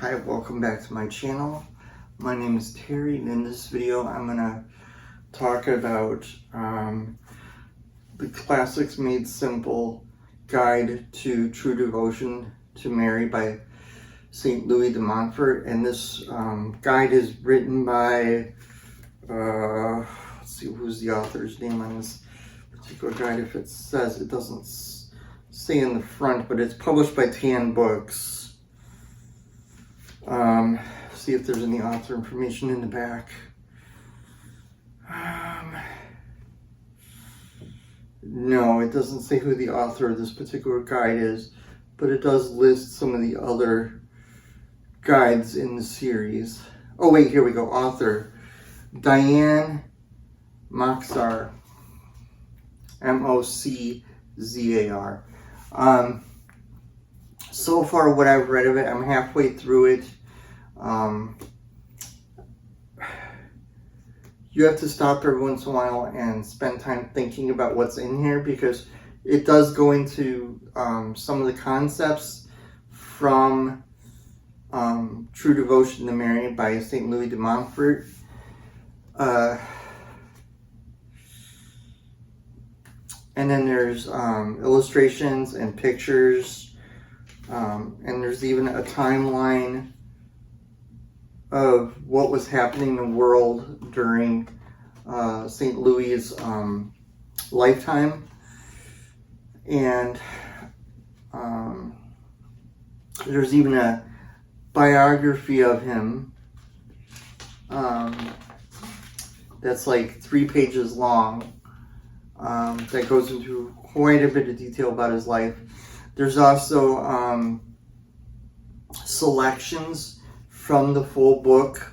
Hi, welcome back to my channel. My name is Terry, and in this video I'm going to talk about the Classics Made Simple Guide to True Devotion to Mary by St. Louis de Montfort. And this guide is written by, let's see who's the author's name on this particular guide. If it says, it doesn't say in the front, but it's published by Tan Books. See if there's any author information in the back. No, it doesn't say who the author of this particular guide is, but it does list some of the other guides in the series. Oh wait, here we go. Author Diane Moczar, Moczar. So far, what I've read of it, I'm halfway through it. You have to stop every once in a while and spend time thinking about what's in here, because it does go into some of the concepts from True Devotion to Mary by St. Louis de Montfort. And then there's illustrations and pictures, and there's even a timeline of what was happening in the world during St. Louis' lifetime. And there's even a biography of him that's like 3 pages long, that goes into quite a bit of detail about his life. There's also selections from the full book.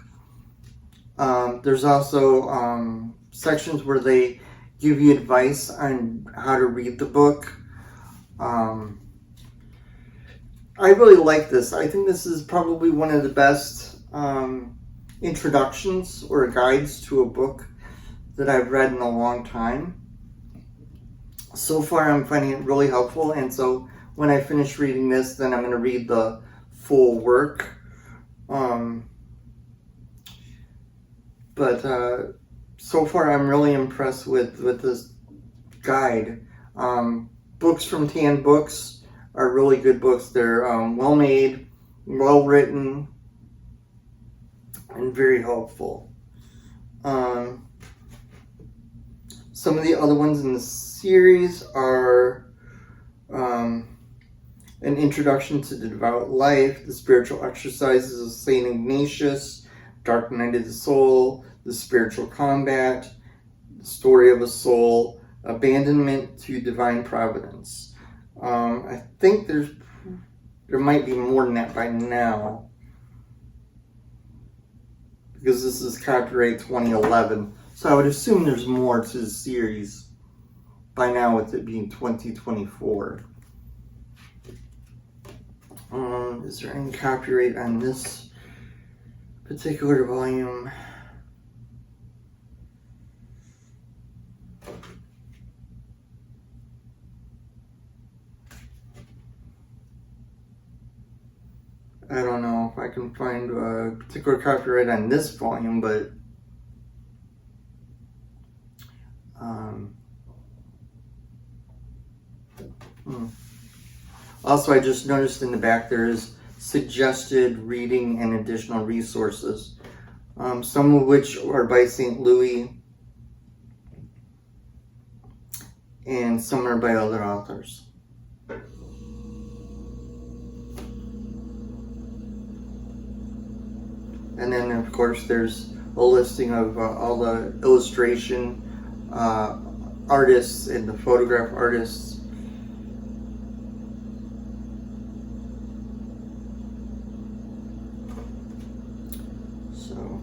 There's also sections where they give you advice on how to read the book. I really like this. I think this is probably one of the best introductions or guides to a book that I've read in a long time. So far, I'm finding it really helpful, and so when I finish reading this, then I'm going to read the full work. So far I'm really impressed with this guide. Books from Tan Books are really good books. They're well made, well written, and very helpful. Some of the other ones in the series are An Introduction to the Devout Life, The Spiritual Exercises of St. Ignatius, Dark Night of the Soul, The Spiritual Combat, The Story of a Soul, Abandonment to Divine Providence. I think there might be more than that by now, because this is copyright 2011. So I would assume there's more to the series by now, with it being 2024. Is there any copyright on this particular volume? I don't know if I can find a particular copyright on this volume, but Also, I just noticed in the back there is suggested reading and additional resources, some of which are by St. Louis and some are by other authors. And then, of course, there's a listing of all the illustration artists and the photograph artists. So,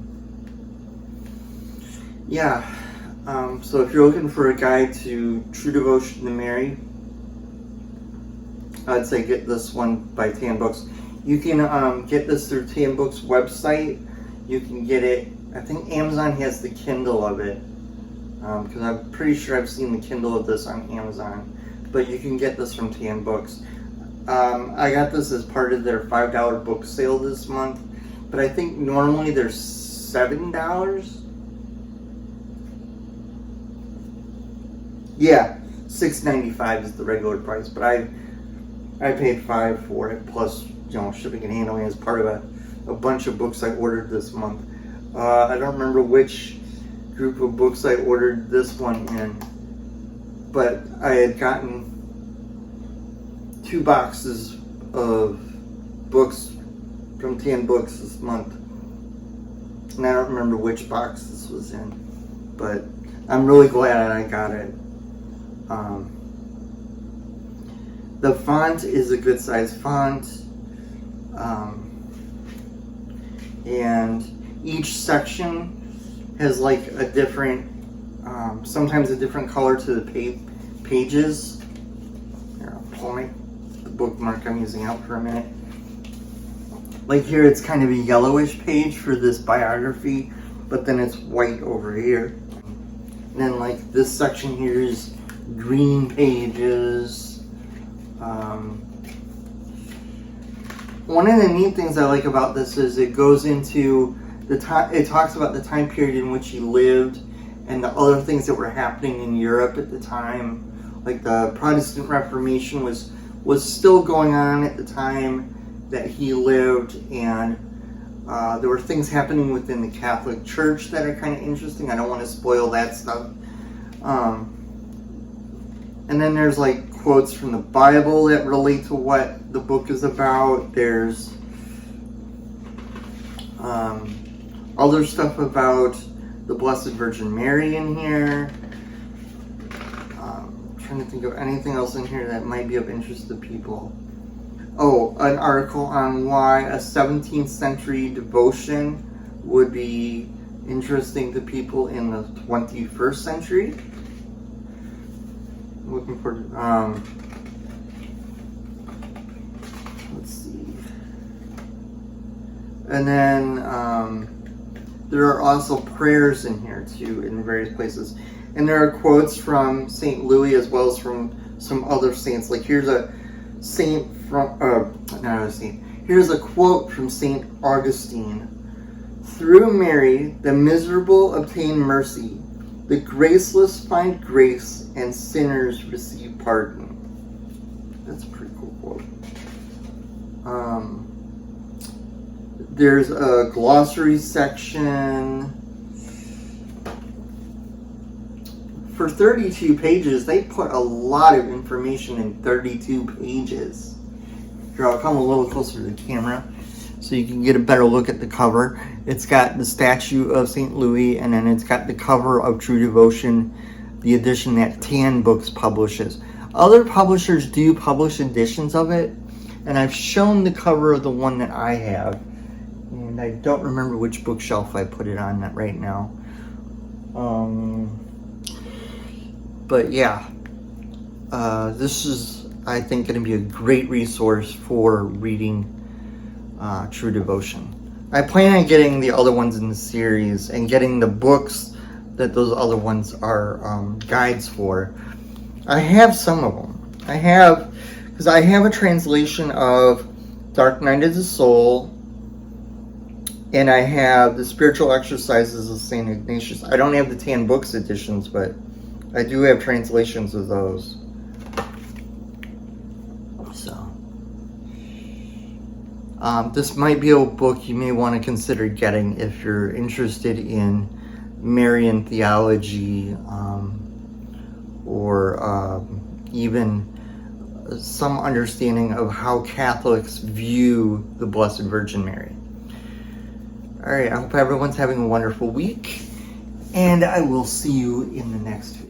yeah. So if you're looking for a guide to True Devotion to Mary, I'd say get this one by Tan Books. You can get this through Tan Books' website. You can get it, I think Amazon has the Kindle of it, because I'm pretty sure I've seen the Kindle of this on Amazon. But you can get this from Tan Books. I got this as part of their $5 book sale this month, but I think normally they're $7. Yeah, $6.95 is the regular price, but I paid $5 for it, plus shipping and handling as part of a bunch of books I ordered this month. I don't remember which group of books I ordered this one in, but I had gotten 2 boxes of books from Tan Books this month, and I don't remember which box this was in, but I'm really glad I got it. The font is a good size font, and each section has like a different, sometimes a different color to the pages. Here, I'll pull the bookmark I'm using out for a minute. Like here, it's kind of a yellowish page for this biography, but then it's white over here. And then like this section here is green pages. One of the neat things I like about this is it goes into the time. It talks about the time period in which he lived and the other things that were happening in Europe at the time. Like the Protestant Reformation was still going on at the time that he lived, and there were things happening within the Catholic Church that are kind of interesting. I don't want to spoil that stuff. And then there's like quotes from the Bible that relate to what the book is about. There's other stuff about the Blessed Virgin Mary in here. I'm trying to think of anything else in here that might be of interest to people. Oh, an article on why a 17th century devotion would be interesting to people in the 21st century. Looking for, let's see. And then there are also prayers in here too, in various places. And there are quotes from St. Louis as well as from some other saints. Like here's a saint from, not a saint. Here's a quote from St. Augustine. "Through Mary, the miserable obtain mercy. The graceless find grace, and sinners receive pardon." That's a pretty cool quote. There's a glossary section. For 32 pages, they put a lot of information in 32 pages. Here, I'll come a little closer to the camera so you can get a better look at the cover. It's got the statue of St. Louis, and then it's got the cover of True Devotion, the edition that Tan Books publishes. Other publishers do publish editions of it, and I've shown the cover of the one that I have, and I don't remember which bookshelf I put it on right now. But yeah, this is, I think, going to be a great resource for reading True Devotion. I plan on getting the other ones in the series and getting the books that those other ones are guides for. I have some of them. Because I have a translation of Dark Night of the Soul, and I have the Spiritual Exercises of St. Ignatius. I don't have the Tan Books editions, but I do have translations of those. So, this might be a book you may want to consider getting if you're interested in Marian theology, or even some understanding of how Catholics view the Blessed Virgin Mary. Alright, I hope everyone's having a wonderful week, and I will see you in the next video.